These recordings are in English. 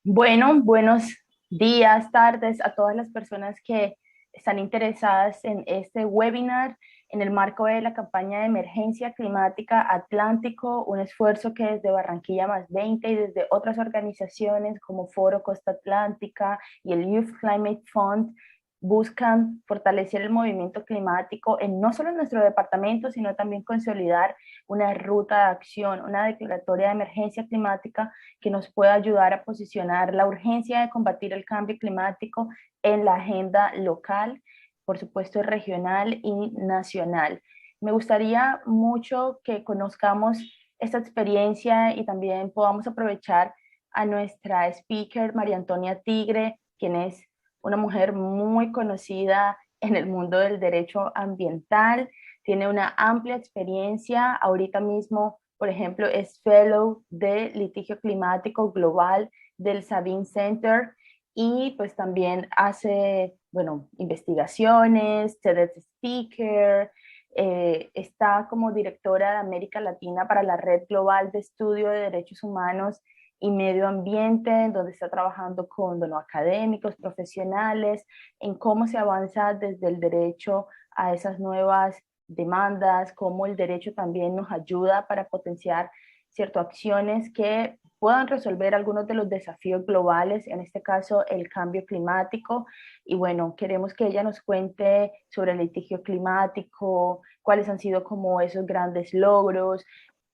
Bueno, buenos días, tardes a todas las personas que están interesadas en este webinar en el marco de la campaña de emergencia climática Atlántico, un esfuerzo que desde Barranquilla más 20 y desde otras organizaciones como Foro Costa Atlántica y el Youth Climate Fund buscan fortalecer el movimiento climático en no solo en nuestro departamento, sino también consolidar una ruta de acción, una declaratoria de emergencia climática que nos pueda ayudar a posicionar la urgencia de combatir el cambio climático en la agenda local, por supuesto regional y nacional. Me gustaría mucho que conozcamos esta experiencia y también podamos aprovechar a nuestra speaker, María Antonia Tigre, quien es una mujer muy conocida en el mundo del derecho ambiental, tiene una amplia experiencia, ahorita mismo, por ejemplo, es fellow de litigio climático global del Sabin Center y pues también hace, bueno, investigaciones, TED Speaker, está como directora de América Latina para la Red Global de Estudio de Derechos Humanos y Medio Ambiente, donde está trabajando con, bueno, académicos, profesionales, en cómo se avanza desde el derecho a esas nuevas demandas, cómo el derecho también nos ayuda para potenciar ciertas acciones que puedan resolver algunos de los desafíos globales, en este caso el cambio climático. Y bueno, queremos que ella nos cuente sobre el litigio climático, cuáles han sido como esos grandes logros,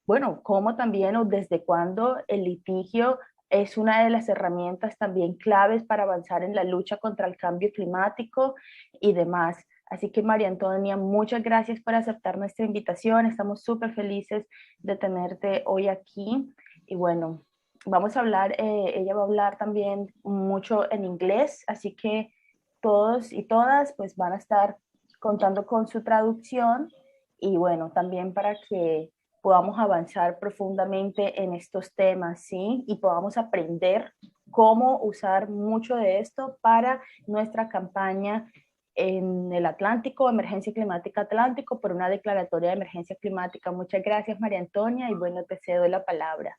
bueno, cómo también o desde cuándo el litigio es una de las herramientas también claves para avanzar en la lucha contra el cambio climático y demás. Así que María Antonia, muchas gracias por aceptar nuestra invitación. Estamos súper felices de tenerte hoy aquí. Y bueno, vamos a hablar, ella va a hablar también mucho en inglés, así que todos y todas pues van a estar contando con su traducción y bueno, también para que podamos avanzar profundamente en estos temas, ¿sí? Y podamos aprender cómo usar mucho de esto para nuestra campaña en el Atlántico, Emergencia Climática Atlántico, por una declaratoria de emergencia climática. Muchas gracias, María Antonia, y bueno, te cedo la palabra.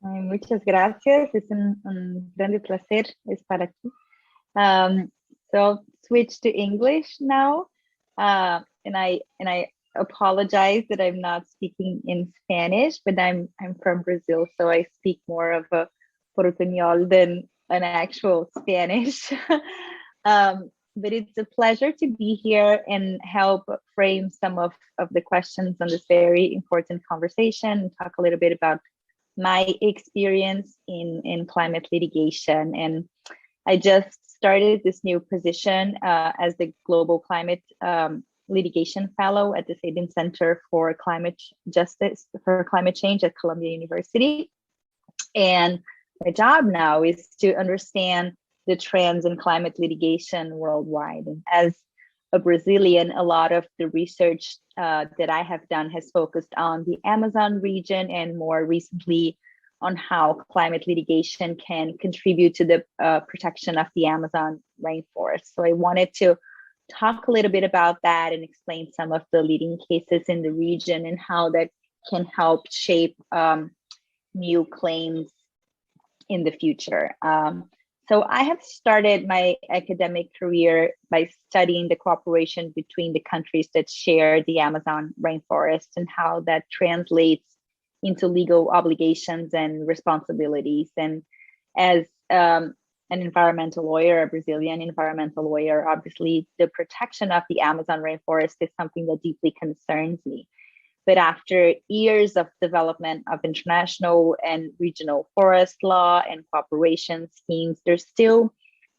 Ay, muchas gracias. Es un grande placer estar aquí. Um, so I'll switch to English now. And I apologize that I'm not speaking in Spanish, but I'm from Brazil, so I speak more of a portuñol than an actual Spanish. But it's a pleasure to be here and help frame some of the questions on this very important conversation and talk a little bit about my experience in climate litigation. And I just started this new position as the Global Climate Litigation Fellow at the Sabin Center for Climate Justice for Climate Change at Columbia University. And my job now is to understand the trends in climate litigation worldwide. And as a Brazilian, a lot of the research that I have done has focused on the Amazon region and more recently on how climate litigation can contribute to the protection of the Amazon rainforest. So I wanted to talk a little bit about that and explain some of the leading cases in the region and how that can help shape new claims in the future. So I have started my academic career by studying the cooperation between the countries that share the Amazon rainforest and how that translates into legal obligations and responsibilities. And as an environmental lawyer, a Brazilian environmental lawyer, obviously the protection of the Amazon rainforest is something that deeply concerns me. But after years of development of international and regional forest law and cooperation schemes, there's still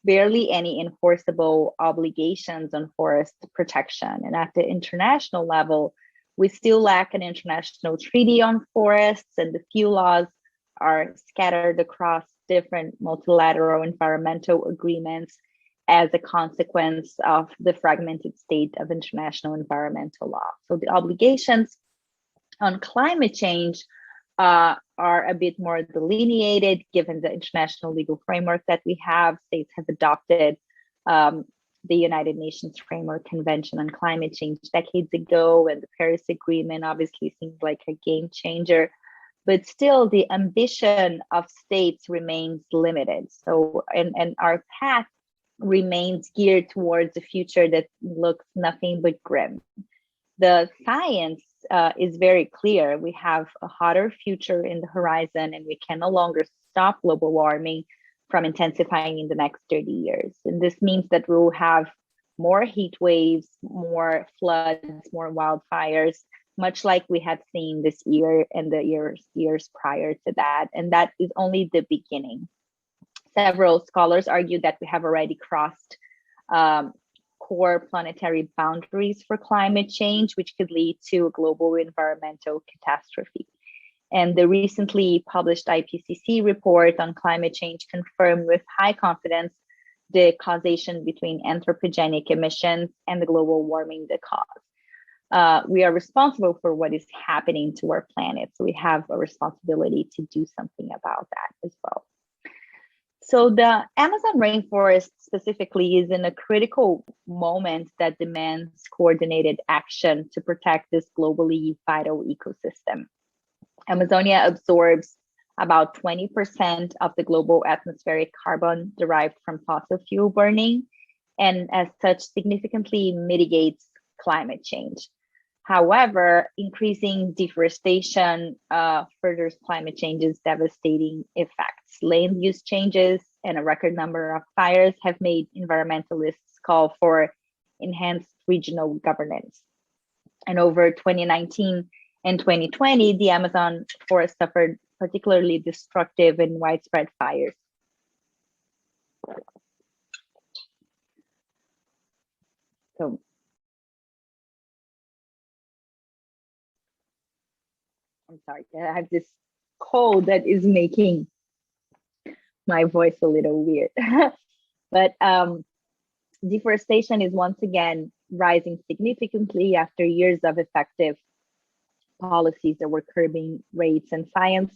barely any enforceable obligations on forest protection. And at the international level, we still lack an international treaty on forests, and the few laws are scattered across different multilateral environmental agreements as a consequence of the fragmented state of international environmental law. So the obligations on climate change are a bit more delineated given the international legal framework that we have. States have adopted the United Nations Framework Convention on Climate Change decades ago, and the Paris Agreement obviously seems like a game changer. but still the ambition of states remains limited. So, and our path remains geared towards a future that looks nothing but grim. The science is very clear. We have a hotter future in the horizon, and we can no longer stop global warming from intensifying in the next 30 years. And this means that we'll have more heat waves, more floods, more wildfires, much like we have seen this year and the years prior to that. And that is only the beginning. Several scholars argue that we have already crossed core planetary boundaries for climate change, which could lead to a global environmental catastrophe. And the recently published IPCC report on climate change confirmed with high confidence the causation between anthropogenic emissions and the global warming they cause. We are responsible for what is happening to our planet, so we have a responsibility to do something about that as well. So the Amazon rainforest specifically is in a critical moment that demands coordinated action to protect this globally vital ecosystem. Amazonia absorbs about 20% of the global atmospheric carbon derived from fossil fuel burning, and as such significantly mitigates climate change. However, increasing deforestation furthers climate change's devastating effects. Land use changes and a record number of fires have made environmentalists call for enhanced regional governance. And over 2019 and 2020, the Amazon forest suffered particularly destructive and widespread fires. So, I'm sorry, I have this cold that is making my voice a little weird. But deforestation is once again rising significantly after years of effective policies that were curbing rates, and science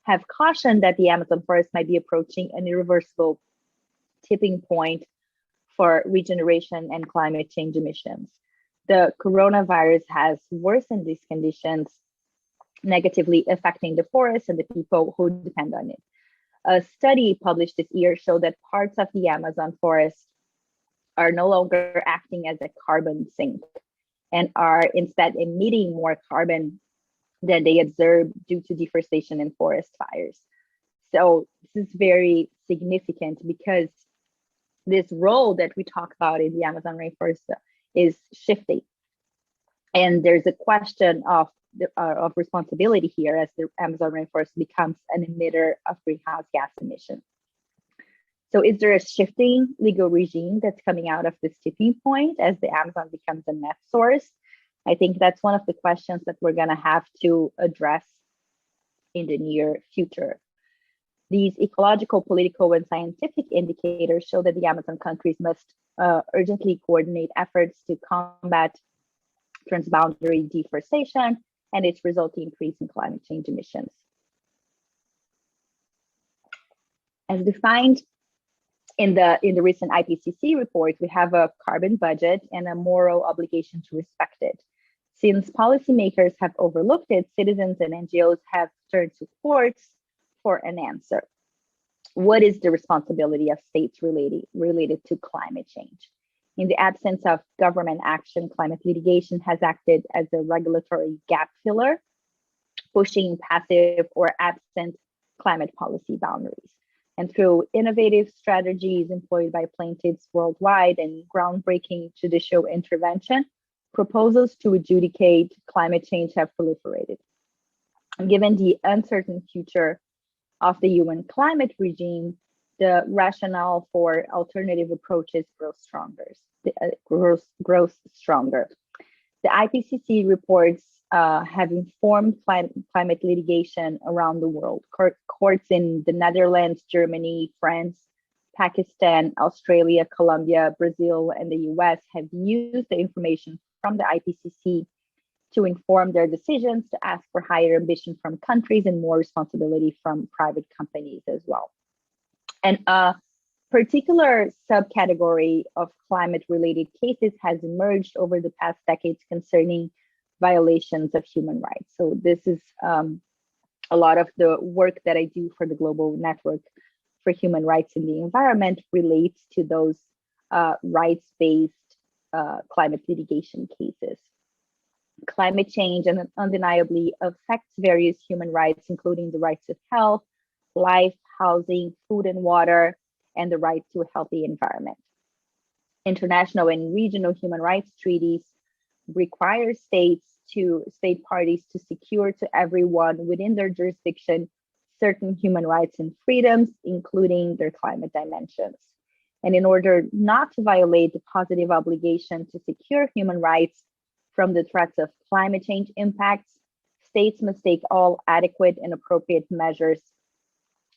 have cautioned that the Amazon forest might be approaching an irreversible tipping point for regeneration and climate change emissions. The coronavirus has worsened these conditions, negatively affecting the forest and the people who depend on it. A study published this year showed that parts of the Amazon forest are no longer acting as a carbon sink and are instead emitting more carbon than they absorb due to deforestation and forest fires. So this is very significant because this role that we talk about in the Amazon rainforest is shifting. And there's a question of responsibility here as the Amazon rainforest becomes an emitter of greenhouse gas emissions. So is there a shifting legal regime that's coming out of this tipping point as the Amazon becomes a net source? I think that's one of the questions that we're going to have to address in the near future. These ecological, political, and scientific indicators show that the Amazon countries must urgently coordinate efforts to combat transboundary deforestation and its resulting increase in climate change emissions. As defined in the recent IPCC report, we have a carbon budget and a moral obligation to respect it. Since policymakers have overlooked it, citizens and NGOs have turned to courts for an answer. What is the responsibility of states related to climate change? In the absence of government action, climate litigation has acted as a regulatory gap filler, pushing passive or absent climate policy boundaries. And through innovative strategies employed by plaintiffs worldwide and groundbreaking judicial intervention, proposals to adjudicate climate change have proliferated. And given the uncertain future of the UN climate regime, the rationale for alternative approaches grows stronger. The IPCC reports have informed climate litigation around the world. Courts in the Netherlands, Germany, France, Pakistan, Australia, Colombia, Brazil, and the US have used the information from the IPCC to inform their decisions, to ask for higher ambition from countries and more responsibility from private companies as well. And a particular subcategory of climate-related cases has emerged over the past decades concerning violations of human rights. So this is a lot of the work that I do for the Global Network for Human Rights in the Environment relates to those rights-based climate litigation cases. Climate change undeniably affects various human rights, including the rights of health, life, housing, food and water, and the right to a healthy environment. International and regional human rights treaties require state parties to secure to everyone within their jurisdiction certain human rights and freedoms, including their climate dimensions. And in order not to violate the positive obligation to secure human rights from the threats of climate change impacts, states must take all adequate and appropriate measures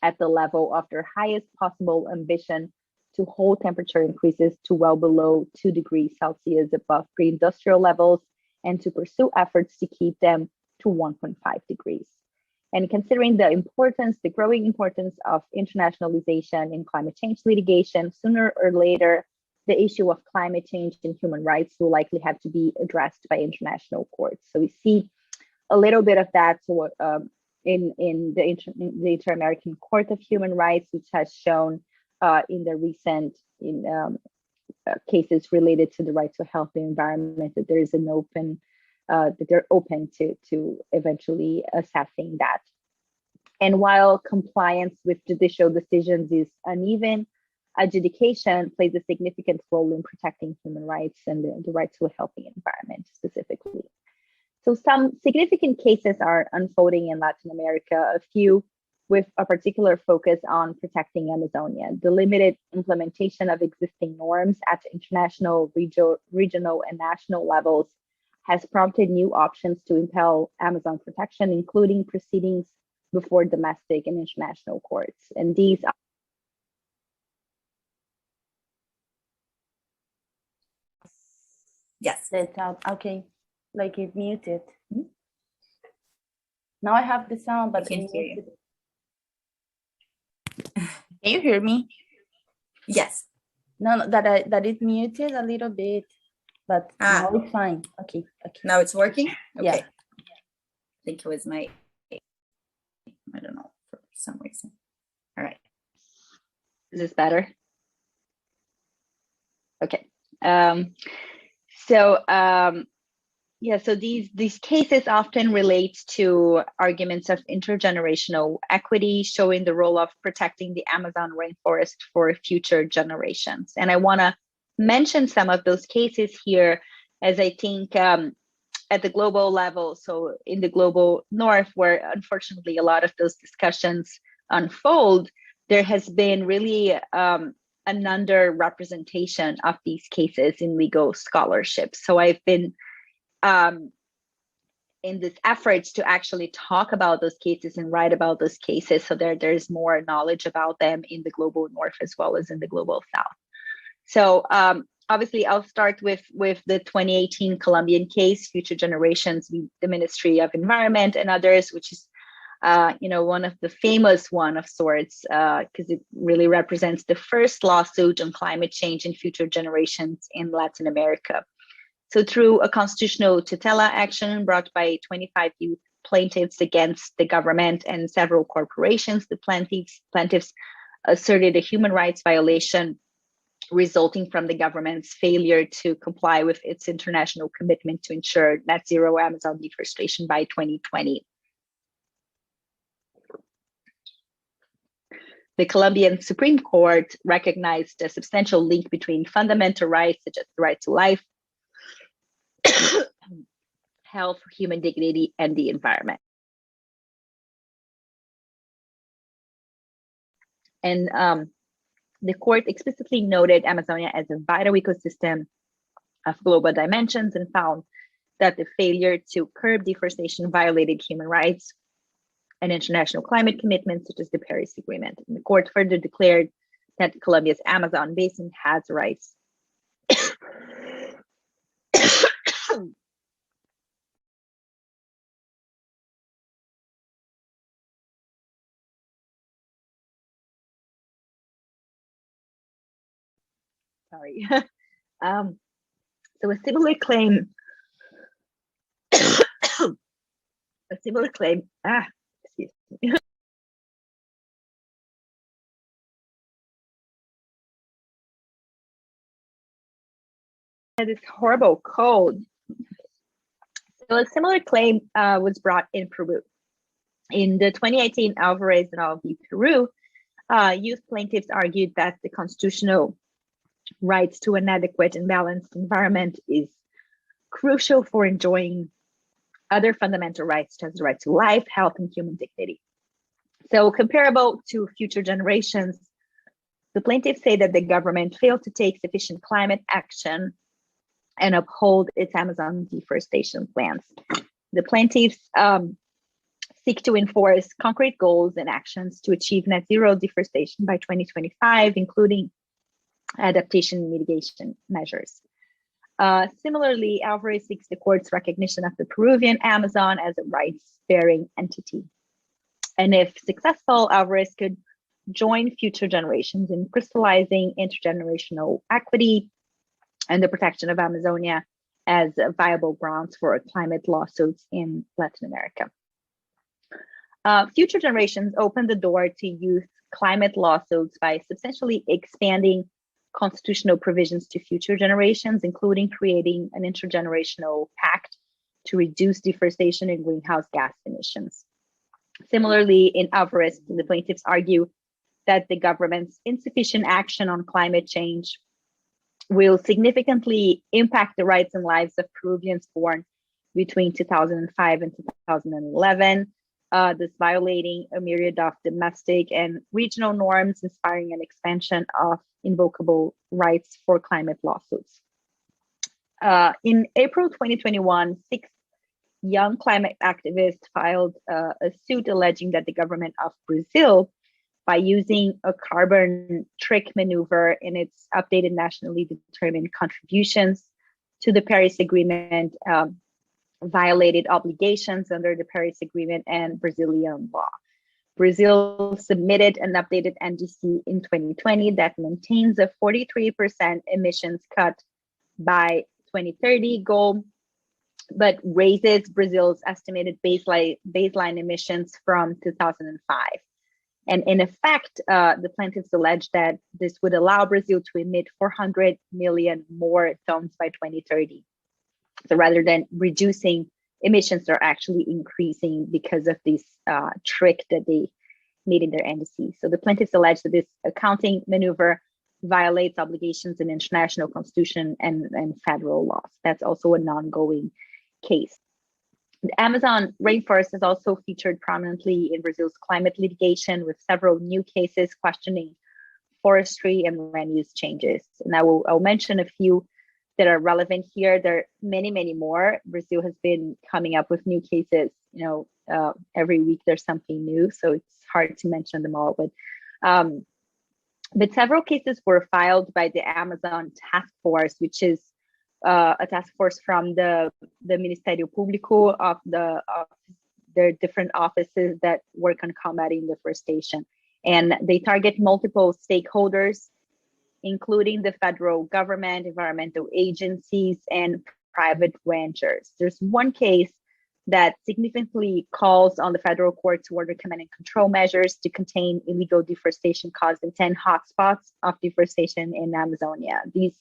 at the level of their highest possible ambition to hold temperature increases to well below 2 degrees Celsius above pre-industrial levels, and to pursue efforts to keep them to 1.5 degrees. And considering the growing importance of internationalization in climate change litigation, sooner or later, the issue of climate change and human rights will likely have to be addressed by international courts. So we see a little bit of that in the Inter-American Court of Human Rights, which has shown in the recent cases related to the right to a healthy environment that there is an open, that they're open to eventually assessing that. And while compliance with judicial decisions is uneven, adjudication plays a significant role in protecting human rights and the right to a healthy environment specifically. So some significant cases are unfolding in Latin America, a few with a particular focus on protecting Amazonia. The limited implementation of existing norms at international, regional, and national levels has prompted new options to impel Amazon protection, including proceedings before domestic and international courts. And these are yes, it's out. Okay, like it muted. Now I have the sound, but I can't hear you. Can you hear me? Yes. No, that is muted a little bit, but now it's fine. Okay. Now it's working? Okay. Yeah. I think it was my, I don't know, for some reason. All right. Is this better? Okay. So these cases often relate to arguments of intergenerational equity, showing the role of protecting the Amazon rainforest for future generations. And I want to mention some of those cases here, as I think at the global level, so in the global north, where unfortunately a lot of those discussions unfold, there has been really an underrepresentation of these cases in legal scholarship. So I've been in this efforts to actually talk about those cases and write about those cases, so there's more knowledge about them in the global north as well as in the global south. So obviously, I'll start with the 2018 Colombian case, Future Generations, the Ministry of Environment and others, which is one of the famous one of sorts, because it really represents the first lawsuit on climate change and future generations in Latin America. So through a constitutional tutela action brought by 25 youth plaintiffs against the government and several corporations, the plaintiffs asserted a human rights violation resulting from the government's failure to comply with its international commitment to ensure net zero Amazon deforestation by 2020. The Colombian Supreme Court recognized a substantial link between fundamental rights, such as the right to life, health, human dignity, and the environment. And the court explicitly noted Amazonia as a vital ecosystem of global dimensions and found that the failure to curb deforestation violated human rights and international climate commitments, such as the Paris Agreement. And the court further declared that Colombia's Amazon basin has rights sorry. So a similar claim, This horrible cold. So a similar claim was brought in Peru. In the 2018 Alvarez et al. V. Peru, youth plaintiffs argued that the constitutional rights to an adequate and balanced environment is crucial for enjoying other fundamental rights, such as the right to life, health, and human dignity. So comparable to future generations, the plaintiffs say that the government failed to take sufficient climate action and uphold its Amazon deforestation plans. The plaintiffs seek to enforce concrete goals and actions to achieve net zero deforestation by 2025, including adaptation and mitigation measures. Similarly, Alvarez seeks the court's recognition of the Peruvian Amazon as a rights-bearing entity. And if successful, Alvarez could join future generations in crystallizing intergenerational equity and the protection of Amazonia as viable grounds for climate lawsuits in Latin America. Future generations open the door to youth climate lawsuits by substantially expanding constitutional provisions to future generations, including creating an intergenerational pact to reduce deforestation and greenhouse gas emissions. Similarly, in Alvarez, the plaintiffs argue that the government's insufficient action on climate change will significantly impact the rights and lives of Peruvians born between 2005 and 2011, thus violating a myriad of domestic and regional norms, inspiring an expansion of invocable rights for climate lawsuits. In April 2021, 6 young climate activists filed a suit alleging that the government of Brazil, by using a carbon trick maneuver in its updated nationally determined contributions to the Paris Agreement, violated obligations under the Paris Agreement and Brazilian law. Brazil submitted an updated NDC in 2020 that maintains a 43% emissions cut by 2030 goal, but raises Brazil's estimated baseline emissions from 2005. And in effect, the plaintiffs allege that this would allow Brazil to emit 400 million more tons by 2030. So rather than reducing emissions, they're actually increasing because of this trick that they made in their NDC. So the plaintiffs allege that this accounting maneuver violates obligations in international constitution and federal laws. That's also an ongoing case. The Amazon rainforest is also featured prominently in Brazil's climate litigation, with several new cases questioning forestry and land use changes. And I'll mention a few that are relevant here. There are many, many more. Brazil has been coming up with new cases. Every week there's something new, so it's hard to mention them all. But several cases were filed by the Amazon Task Force, which is a task force from the Ministério Público of their different offices that work on combating deforestation. And they target multiple stakeholders, including the federal government, environmental agencies, and private ranchers. There's one case that significantly calls on the federal court to order command and control measures to contain illegal deforestation caused in 10 hotspots of deforestation in Amazonia. These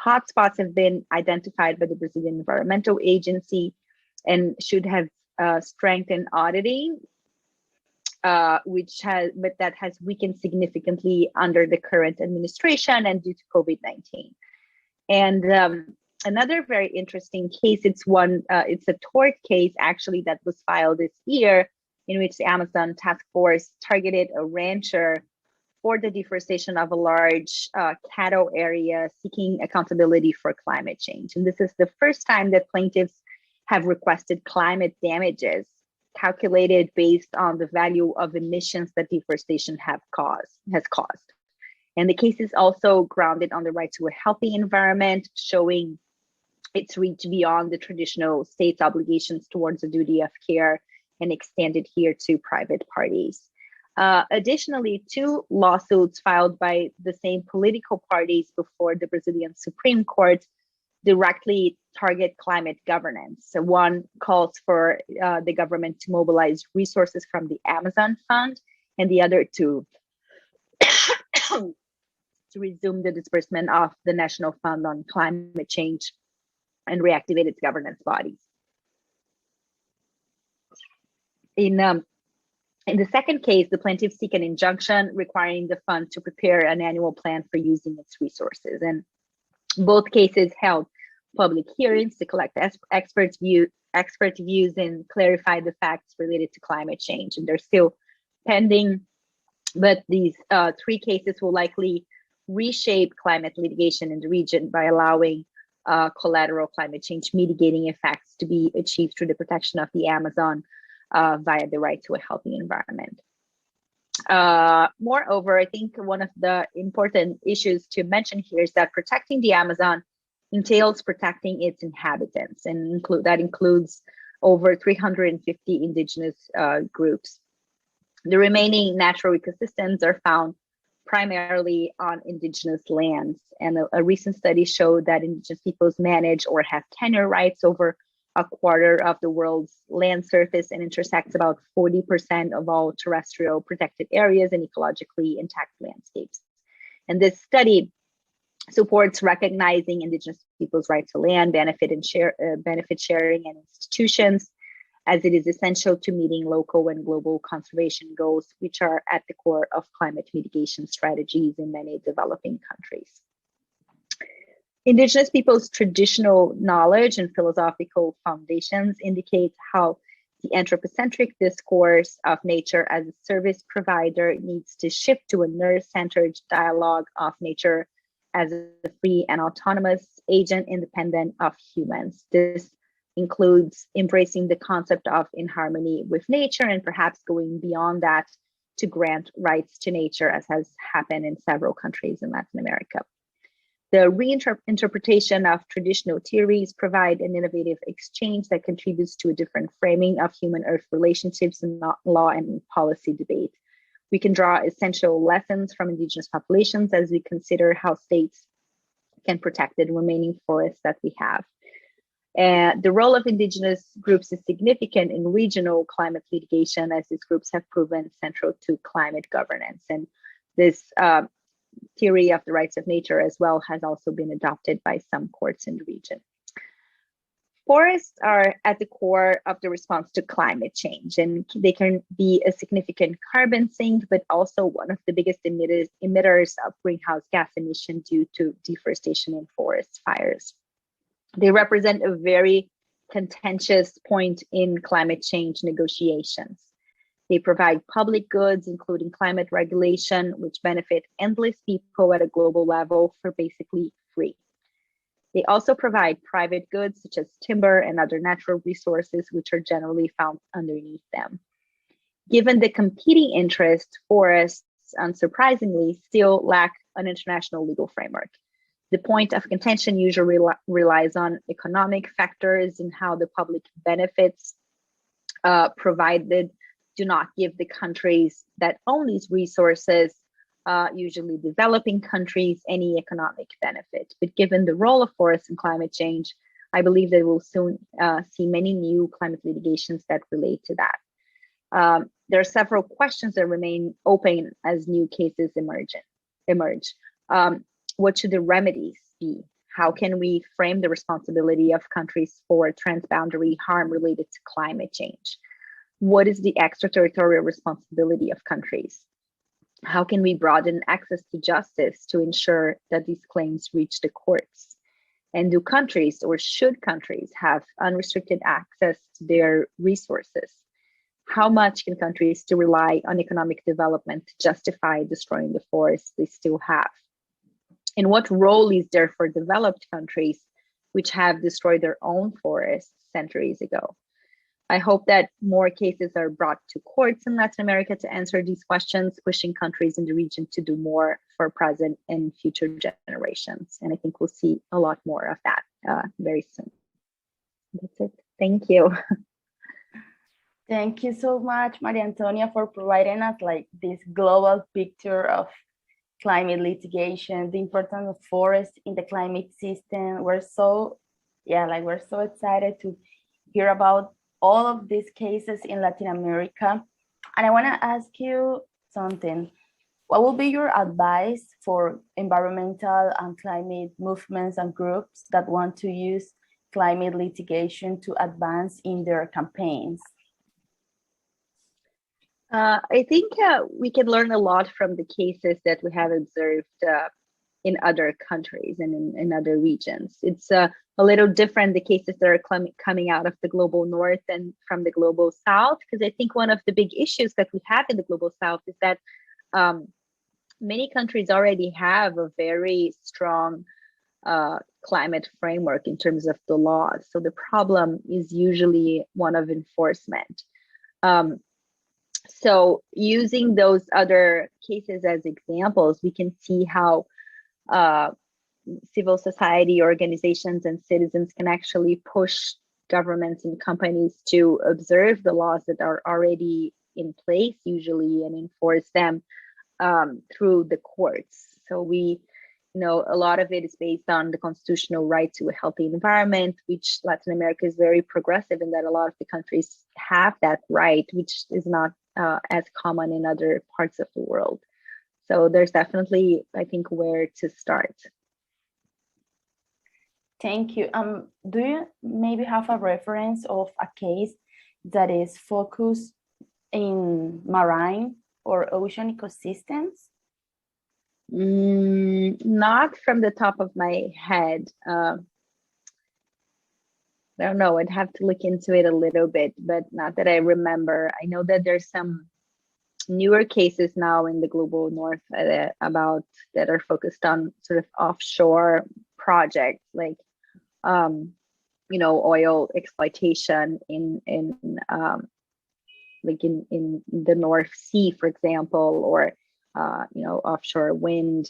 hotspots have been identified by the Brazilian Environmental Agency and should have strengthened auditing, but that has weakened significantly under the current administration and due to COVID-19. And another very interesting case, it's a tort case actually that was filed this year, in which the Amazon Task Force targeted a rancher for the deforestation of a large cattle area, seeking accountability for climate change. And this is the first time that plaintiffs have requested climate damages calculated based on the value of emissions that deforestation has caused. And the case is also grounded on the right to a healthy environment, showing its reach beyond the traditional state's obligations towards a duty of care and extended here to private parties. Additionally, 2 lawsuits filed by the same political parties before the Brazilian Supreme Court directly target climate governance. So one calls for the government to mobilize resources from the Amazon Fund, and the other to resume the disbursement of the National Fund on Climate Change and reactivate its governance bodies. In the second case, the plaintiffs seek an injunction requiring the fund to prepare an annual plan for using its resources. And both cases held public hearings to collect expert views and clarify the facts related to climate change. And they're still pending, but these three cases will likely reshape climate litigation in the region by allowing collateral climate change mitigating effects to be achieved through the protection of the Amazon via the right to a healthy environment. Moreover, I think one of the important issues to mention here is that protecting the Amazon entails protecting its inhabitants, and that includes over 350 indigenous groups. The remaining natural ecosystems are found primarily on indigenous lands, and a recent study showed that indigenous peoples manage or have tenure rights over a quarter of the world's land surface and intersects about 40% of all terrestrial protected areas and ecologically intact landscapes. And this study supports recognizing indigenous peoples' right to land, benefit sharing and institutions, as it is essential to meeting local and global conservation goals, which are at the core of climate mitigation strategies in many developing countries. Indigenous peoples' traditional knowledge and philosophical foundations indicate how the anthropocentric discourse of nature as a service provider needs to shift to a nurse-centered dialogue of nature as a free and autonomous agent independent of humans. This includes embracing the concept of in harmony with nature and perhaps going beyond that to grant rights to nature, as has happened in several countries in Latin America. The reinterpretation of traditional theories provide an innovative exchange that contributes to a different framing of human-earth relationships and law and policy debate. We can draw essential lessons from indigenous populations as we consider how states can protect the remaining forests that we have. The role of indigenous groups is significant in regional climate litigation, as these groups have proven central to climate governance. And this theory of the rights of nature as well has also been adopted by some courts in the region. Forests are at the core of the response to climate change, and they can be a significant carbon sink, but also one of the biggest emitters of greenhouse gas emission due to deforestation and forest fires. They represent a very contentious point in climate change negotiations. They provide public goods, including climate regulation, which benefit endless people at a global level for basically free. They also provide private goods, such as timber and other natural resources, which are generally found underneath them. Given the competing interests, forests, unsurprisingly, still lack an international legal framework. The point of contention usually relies on economic factors and how the public benefits provided do not give the countries that own these resources, usually developing countries, any economic benefit. But given the role of forests in climate change, I believe that we'll soon see many new climate litigations that relate to that. There are several questions that remain open as new cases emerge. What should the remedies be? How can we frame the responsibility of countries for transboundary harm related to climate change? What is the extraterritorial responsibility of countries? How can we broaden access to justice to ensure that these claims reach the courts? And do countries, or should countries, have unrestricted access to their resources? How much can countries still rely on economic development to justify destroying the forests they still have? And what role is there for developed countries which have destroyed their own forests centuries ago? I hope that more cases are brought to courts in Latin America to answer these questions, pushing countries in the region to do more for present and future generations. And I think we'll see a lot more of that very soon. That's it. Thank you. Thank you so much, Maria Antonia, for providing us like this global picture of climate litigation, the importance of forests in the climate system. We're so excited to hear about all of these cases in Latin America. And I want to ask you something. What will be your advice for environmental and climate movements and groups that want to use climate litigation to advance in their campaigns? I think we can learn a lot from the cases that we have observed in other countries and in other regions. It's a little different, the cases that are coming out of the global north and from the global south, because I think one of the big issues that we have in the global south is that many countries already have a very strong climate framework in terms of the laws. So the problem is usually one of enforcement. So using those other cases as examples, we can see how civil society organizations and citizens can actually push governments and companies to observe the laws that are already in place usually and enforce them through the courts. So a lot of it is based on the constitutional right to a healthy environment, which Latin America is very progressive in that a lot of the countries have that right, which is not as common in other parts of the world. So there's definitely, I think, where to start. Thank you. Do you maybe have a reference of a case that is focused in marine or ocean ecosystems? Not from the top of my head. I don't know, I'd have to look into it a little bit, but not that I remember. I know that there's some newer cases now in the global north that are focused on sort of offshore projects, like oil exploitation in the North Sea, for example, or offshore wind.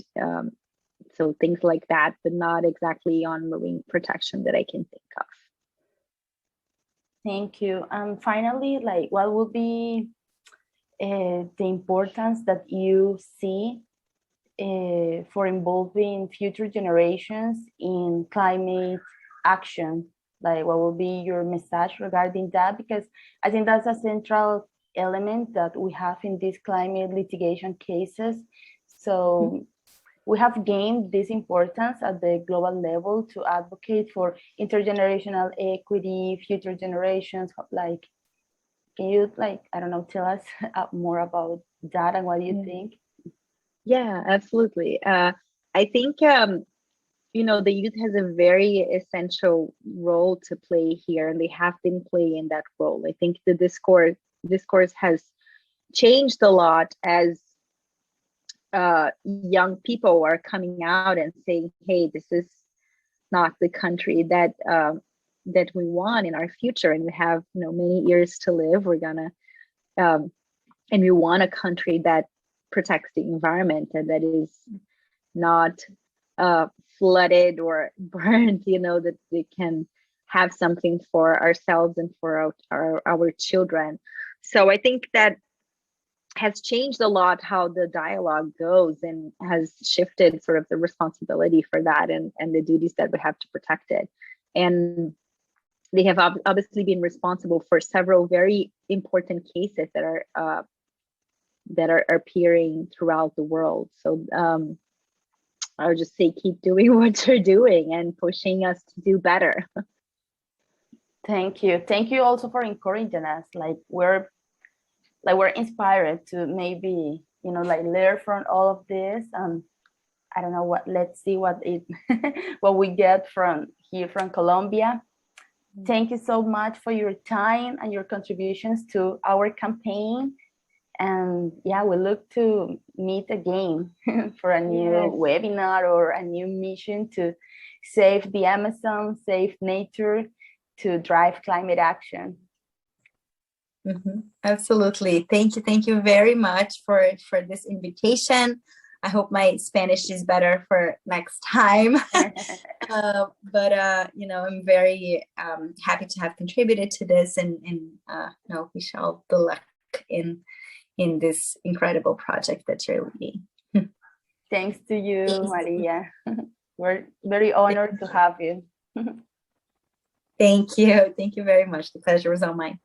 So things like that, but not exactly on marine protection that I can think of. Thank you. And finally, what would be the importance that you see for involving future generations in climate action? What will be your message regarding that? Because I think that's a central element that we have in these climate litigation cases. So we have gained this importance at the global level to advocate for intergenerational equity, future generations. Can you, I don't know, tell us more about that and what you think? Yeah, absolutely. I think, the youth has a very essential role to play here, and they have been playing that role. I think the discourse has changed a lot as young people are coming out and saying, hey, this is not the country that we want in our future, and we have many years to live. We're gonna and we want a country that protects the environment and that is not flooded or burned, that we can have something for ourselves and for our children. So I think that has changed a lot how the dialogue goes and has shifted sort of the responsibility for that and the duties that we have to protect it. And they have obviously been responsible for several very important cases that are appearing throughout the world. So I would just say keep doing what you're doing and pushing us to do better. Thank you. Thank you also for encouraging us. We're inspired to maybe learn from all of this. I don't know let's see what we get from here from Colombia. Thank you so much for your time and your contributions to our campaign. And yeah, we look to meet again for a new webinar or a new mission to save the Amazon, save nature, to drive climate action. Absolutely. Thank you very much for this invitation. I hope my Spanish is better for next time. But I'm very happy to have contributed to this, and wish all the luck in this incredible project that you're leading. Thanks to you, Maria. We're very honored to have you. Thank you. Thank you very much. The pleasure was all mine.